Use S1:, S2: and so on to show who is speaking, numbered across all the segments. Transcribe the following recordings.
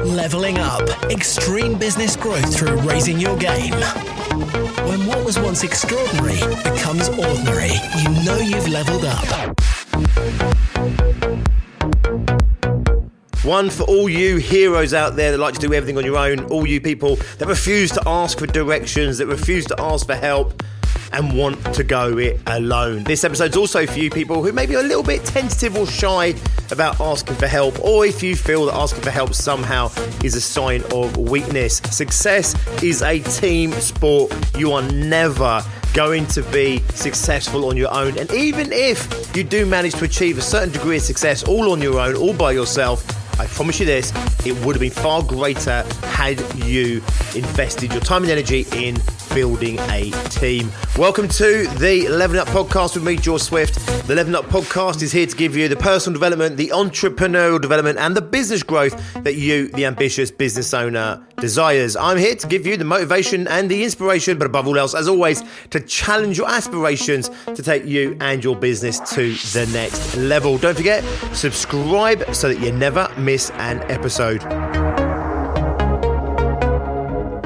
S1: Leveling up. Extreme business growth through raising your game. When what was once extraordinary becomes ordinary, you know you've leveled up.
S2: One for all you heroes out there that like to do everything on your own, all you people that refuse to ask for directions, that refuse to ask for help, and want to go it alone. This episode's also for you people who may be a little bit tentative or shy about asking for help, or if you feel that asking for help somehow is a sign of weakness. Success is a team sport. You are never going to be successful on your own. And even if you do manage to achieve a certain degree of success all on your own, all by yourself, I promise you this, it would have been far greater had you invested your time and energy in building a team. Welcome to the Leveling Up Podcast with me, George Swift. The Leveling Up Podcast is here to give you the personal development, the entrepreneurial development, and the business growth that you, the ambitious business owner, desires. I'm here to give you the motivation and the inspiration, but above all else, as always, to challenge your aspirations to take you and your business to the next level. Don't forget, subscribe so that you never miss an episode.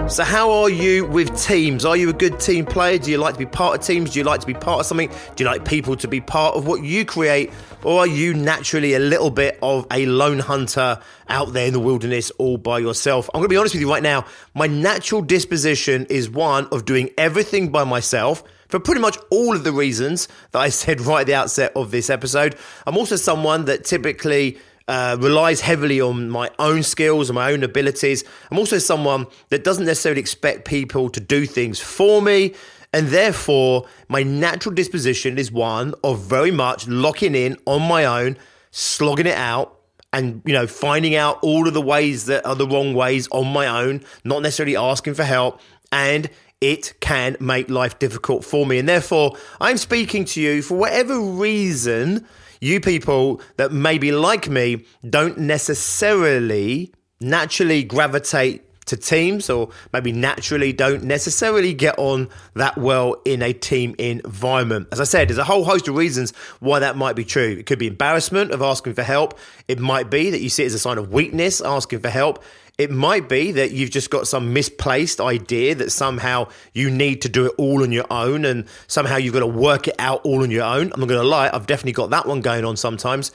S2: So how are you with teams? Are you a good team player? Do you like to be part of teams? Do you like to be part of something? Do you like people to be part of what you create? Or are you naturally a little bit of a lone hunter out there in the wilderness all by yourself? I'm going to be honest with you right now. My natural disposition is one of doing everything by myself for pretty much all of the reasons that I said right at the outset of this episode. I'm also someone that typically relies heavily on my own skills and my own abilities. I'm also someone that doesn't necessarily expect people to do things for me. And therefore, my natural disposition is one of very much locking in on my own, slogging it out, and, finding out all of the ways that are the wrong ways on my own, not necessarily asking for help. And it can make life difficult for me. And therefore, I'm speaking to you for whatever reason. You people that maybe like me don't necessarily naturally gravitate to teams, or maybe naturally don't necessarily get on that well in a team environment. As I said, there's a whole host of reasons why that might be true. It could be embarrassment of asking for help. It might be that you see it as a sign of weakness, asking for help. It might be that you've just got some misplaced idea that somehow you need to do it all on your own and somehow you've got to work it out all on your own. I'm not going to lie, I've definitely got that one going on sometimes.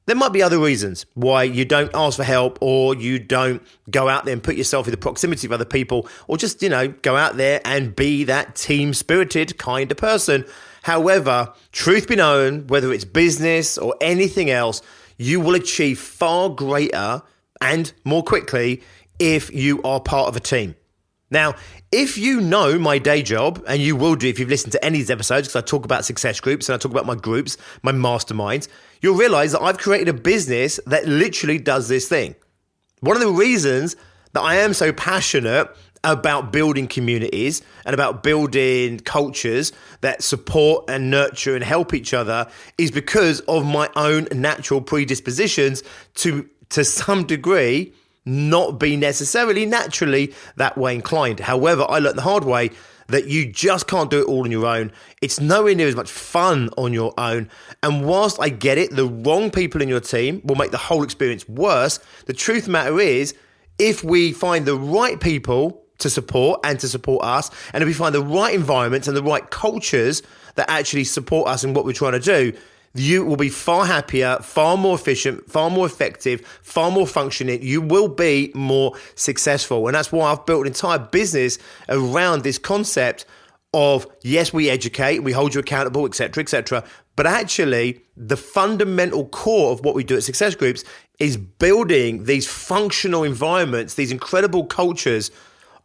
S2: There might be other reasons why you don't ask for help, or you don't go out there and put yourself in the proximity of other people, or just, go out there and be that team-spirited kind of person. However, truth be known, whether it's business or anything else, you will achieve far greater and more quickly if you are part of a team. Now, if you know my day job, and you will do if you've listened to any of these episodes, because I talk about success groups and I talk about my groups, my masterminds, you'll realize that I've created a business that literally does this thing. One of the reasons that I am so passionate about building communities and about building cultures that support and nurture and help each other is because of my own natural predispositions to some degree, not be necessarily naturally that way inclined. However, I learned the hard way that you just can't do it all on your own. It's nowhere near as much fun on your own. And whilst I get it, the wrong people in your team will make the whole experience worse. The truth of the matter is, if we find the right people to support and to support us, and if we find the right environments and the right cultures that actually support us in what we're trying to do, you will be far happier, far more efficient, far more effective, far more functioning. You will be more successful. And that's why I've built an entire business around this concept of, yes, we educate, we hold you accountable, etc., but actually the fundamental core of what we do at Success Groups is building these functional environments, these incredible cultures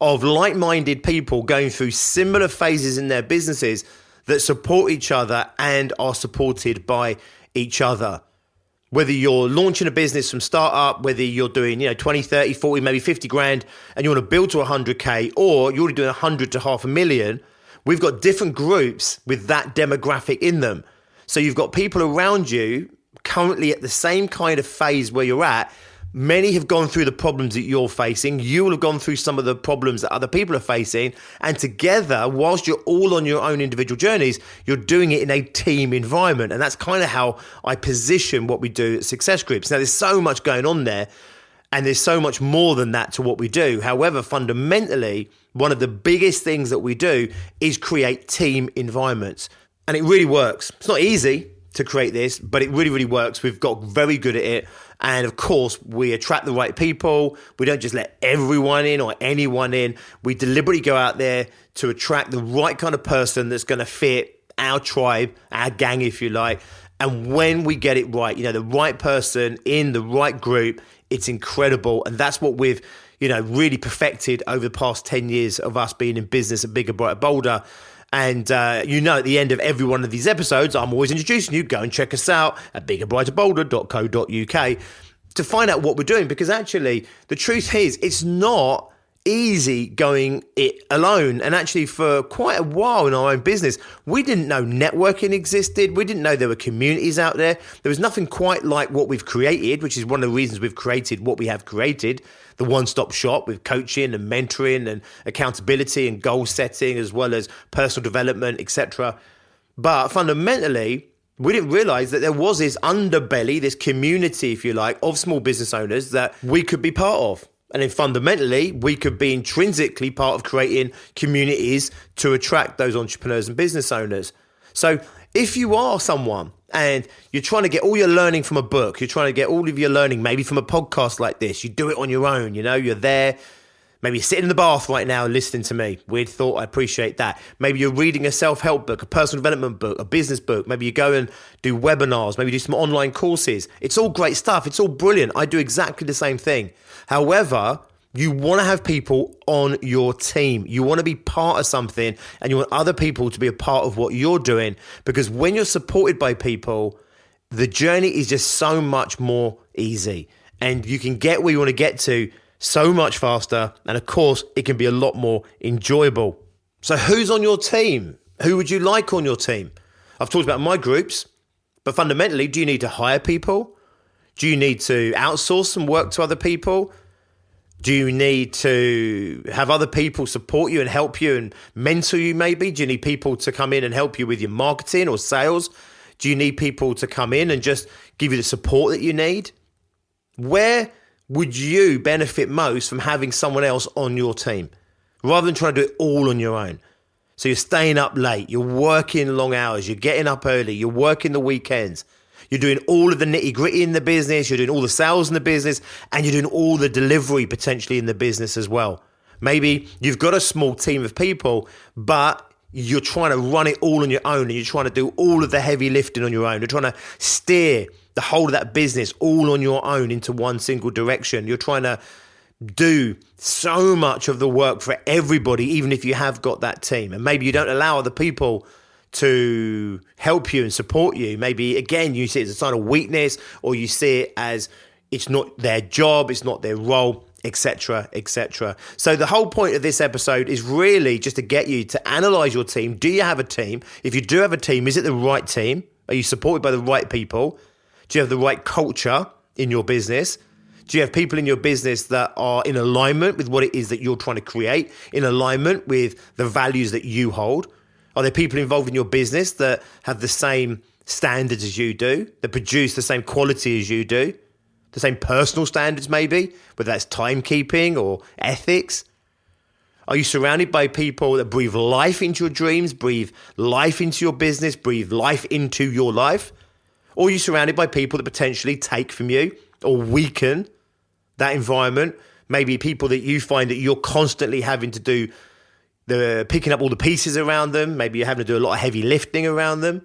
S2: of like-minded people going through similar phases in their businesses that support each other and are supported by each other. Whether you're launching a business from startup, whether you're doing 20, 30, 40, maybe 50 grand and you want to build to 100K, or you're already doing 100 to 500,000, we've got different groups with that demographic in them. So you've got people around you currently at the same kind of phase where you're at, Many have gone through the problems that you're facing. You will have gone through some of the problems that other people are facing. And together, whilst you're all on your own individual journeys, you're doing it in a team environment. And that's kind of how I position what we do at Success Groups. Now, there's so much going on there, and there's so much more than that to what we do. However, fundamentally, one of the biggest things that we do is create team environments. And it really works. It's not easy to create this, but it really, really works. We've got very good at it. And of course, we attract the right people. We don't just let everyone in or anyone in. We deliberately go out there to attract the right kind of person that's going to fit our tribe, our gang, if you like. And when we get it right, the right person in the right group, it's incredible. And that's what we've, really perfected over the past 10 years of us being in business at Bigger, Brighter, Bolder. And, at the end of every one of these episodes, I'm always introducing you. Go and check us out at biggerbrighterbolder.co.uk to find out what we're doing. Because actually, the truth is, it's not easy going it alone. And actually, for quite a while in our own business, we didn't know networking existed. We didn't know there were communities out there. There was nothing quite like what we've created, which is one of the reasons we've created what we have created. The one-stop shop with coaching and mentoring and accountability and goal setting, as well as personal development, etc. But fundamentally, we didn't realize that there was this underbelly, this community, if you like, of small business owners that we could be part of. And then fundamentally, we could be intrinsically part of creating communities to attract those entrepreneurs and business owners. So if you are someone and you're trying to get all your learning from a book, you're trying to get all of your learning maybe from a podcast like this, you do it on your own, you're there. Maybe you're sitting in the bath right now listening to me. Weird thought, I appreciate that. Maybe you're reading a self-help book, a personal development book, a business book. Maybe you go and do webinars, maybe do some online courses. It's all great stuff. It's all brilliant. I do exactly the same thing. However, you want to have people on your team. You want to be part of something, and you want other people to be a part of what you're doing, because when you're supported by people, the journey is just so much more easy, and you can get where you want to get to so much faster. And of course, it can be a lot more enjoyable. So who's on your team? Who would you like on your team? I've talked about my groups, but fundamentally, do you need to hire people? Do you need to outsource some work to other people? Do you need to have other people support you and help you and mentor you maybe? Do you need people to come in and help you with your marketing or sales? Do you need people to come in and just give you the support that you need? Where would you benefit most from having someone else on your team rather than trying to do it all on your own? So you're staying up late, you're working long hours, you're getting up early, you're working the weekends. You're doing all of the nitty gritty in the business, you're doing all the sales in the business, and you're doing all the delivery potentially in the business as well. Maybe you've got a small team of people, but you're trying to run it all on your own, and you're trying to do all of the heavy lifting on your own. You're trying to steer the whole of that business all on your own into one single direction. You're trying to do so much of the work for everybody, even if you have got that team. And maybe you don't allow other people to help you and support you. Maybe, again, you see it as a sign of weakness, or you see it as it's not their job, it's not their role, etc., etc. So the whole point of this episode is really just to get you to analyze your team. Do you have a team? If you do have a team, is it the right team? Are you supported by the right people? Do you have the right culture in your business? Do you have people in your business that are in alignment with what it is that you're trying to create, in alignment with the values that you hold? Are there people involved in your business that have the same standards as you do, that produce the same quality as you do, the same personal standards maybe, whether that's timekeeping or ethics? Are you surrounded by people that breathe life into your dreams, breathe life into your business, breathe life into your life? Or are you surrounded by people that potentially take from you or weaken that environment? Maybe people that you find that you're constantly having to do picking up all the pieces around them. Maybe you're having to do a lot of heavy lifting around them.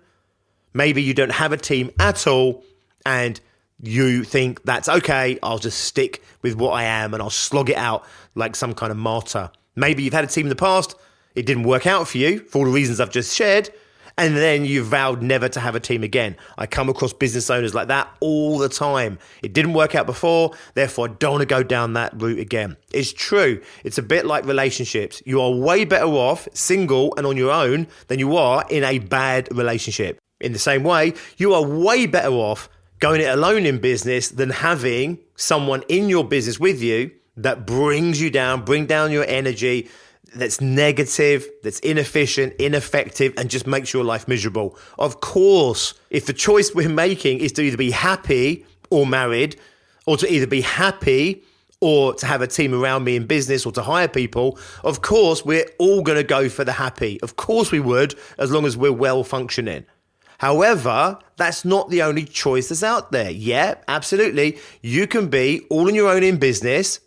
S2: Maybe you don't have a team at all and you think that's okay, I'll just stick with what I am and I'll slog it out like some kind of martyr. Maybe you've had a team in the past, it didn't work out for you for all the reasons I've just shared, and then you vowed never to have a team again. I come across business owners like that all the time. It didn't work out before, therefore I don't want to go down that route again. It's true. It's a bit like relationships. You are way better off single and on your own than you are in a bad relationship. In the same way, you are way better off going it alone in business than having someone in your business with you that brings you down, bring down your energy, that's negative, that's inefficient, ineffective, and just makes your life miserable. Of course, if the choice we're making is to either be happy or married, or to either be happy or to have a team around me in business or to hire people, of course, we're all going to go for the happy. Of course we would, as long as we're well functioning. However, that's not the only choice that's out there. Yeah, absolutely. You can be all on your own in business.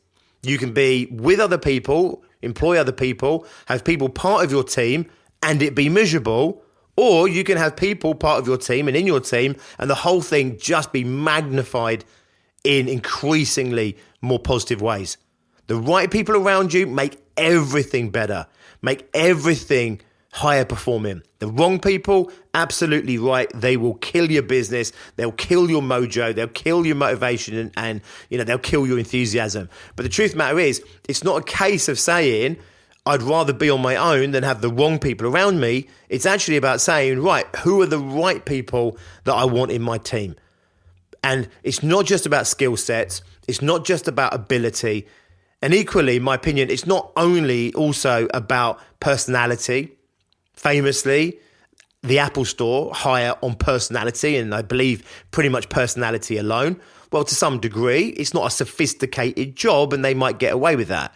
S2: You can be with other people, employ other people, have people part of your team and it be miserable. Or you can have people part of your team and in your team and the whole thing just be magnified in increasingly more positive ways. The right people around you make everything better, make everything higher performing. The wrong people, absolutely right. They will kill your business. They'll kill your mojo. They'll kill your motivation and they'll kill your enthusiasm. But the truth of the matter is, it's not a case of saying, I'd rather be on my own than have the wrong people around me. It's actually about saying, right, who are the right people that I want in my team? And it's not just about skill sets. It's not just about ability. And equally, in my opinion, it's not only also about personality. Famously, the Apple Store hire on personality, and I believe pretty much personality alone. Well, to some degree, it's not a sophisticated job and they might get away with that.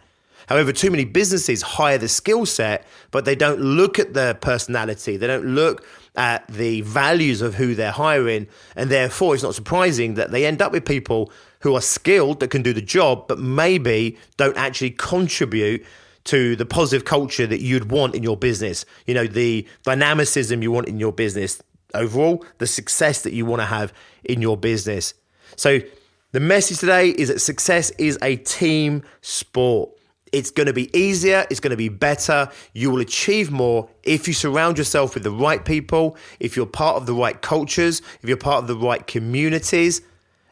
S2: However, too many businesses hire the skill set, but they don't look at the personality. They don't look at the values of who they're hiring. And therefore, it's not surprising that they end up with people who are skilled that can do the job, but maybe don't actually contribute to the positive culture that you'd want in your business. You know, the dynamicism you want in your business. Overall, the success that you want to have in your business. So the message today is that success is a team sport. It's going to be easier. It's going to be better. You will achieve more if you surround yourself with the right people, if you're part of the right cultures, if you're part of the right communities.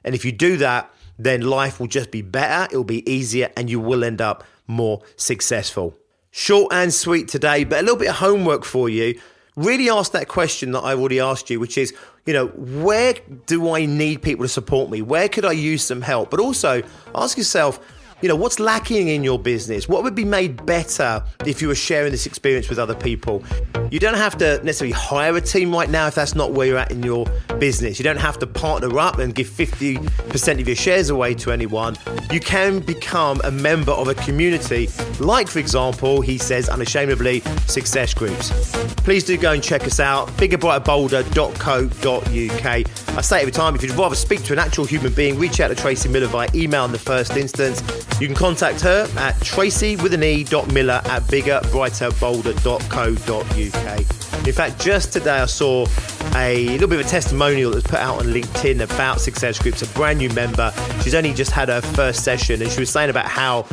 S2: And if you do that, then life will just be better. It will be easier and you will end up more successful. Short and sweet today, but a little bit of homework for you. Really ask that question that I already asked you, which is, where do I need people to support me? Where could I use some help? But also ask yourself, what's lacking in your business? What would be made better if you were sharing this experience with other people? You don't have to necessarily hire a team right now if that's not where you're at in your business. You don't have to partner up and give 50% of your shares away to anyone. You can become a member of a community, like, for example, he says unashamedly, success groups. Please do go and check us out, biggerbrighterbolder.co.uk. I say it every time, if you'd rather speak to an actual human being, reach out to Tracy Miller via email in the first instance. You can contact her at tracy.miller@biggerbrighterbolder.co.uk. In fact, just today I saw a little bit of a testimonial that was put out on LinkedIn about success groups, a brand new member. She's only just had her first session and she was saying about how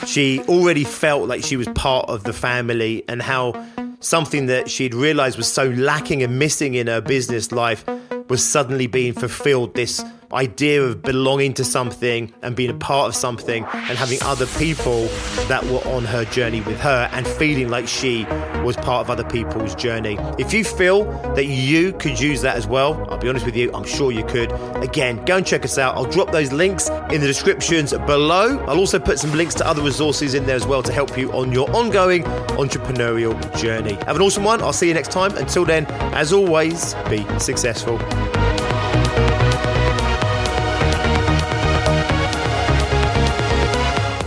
S2: she already felt like she was part of the family and how something that she'd realized was so lacking and missing in her business life was suddenly being fulfilled. This idea of belonging to something and being a part of something and having other people that were on her journey with her and feeling like she was part of other people's journey. If you feel that you could use that as well, I'll be honest with you, I'm sure you could. Again, go and check us out. I'll drop those links in the descriptions below. I'll also put some links to other resources in there as well to help you on your ongoing entrepreneurial journey. Have an awesome one. I'll see you next time. Until then, as always, be successful.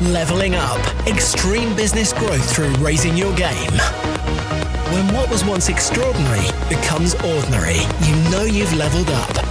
S1: Leveling up. Extreme business growth through raising your game. When what was once extraordinary becomes ordinary, you know you've leveled up.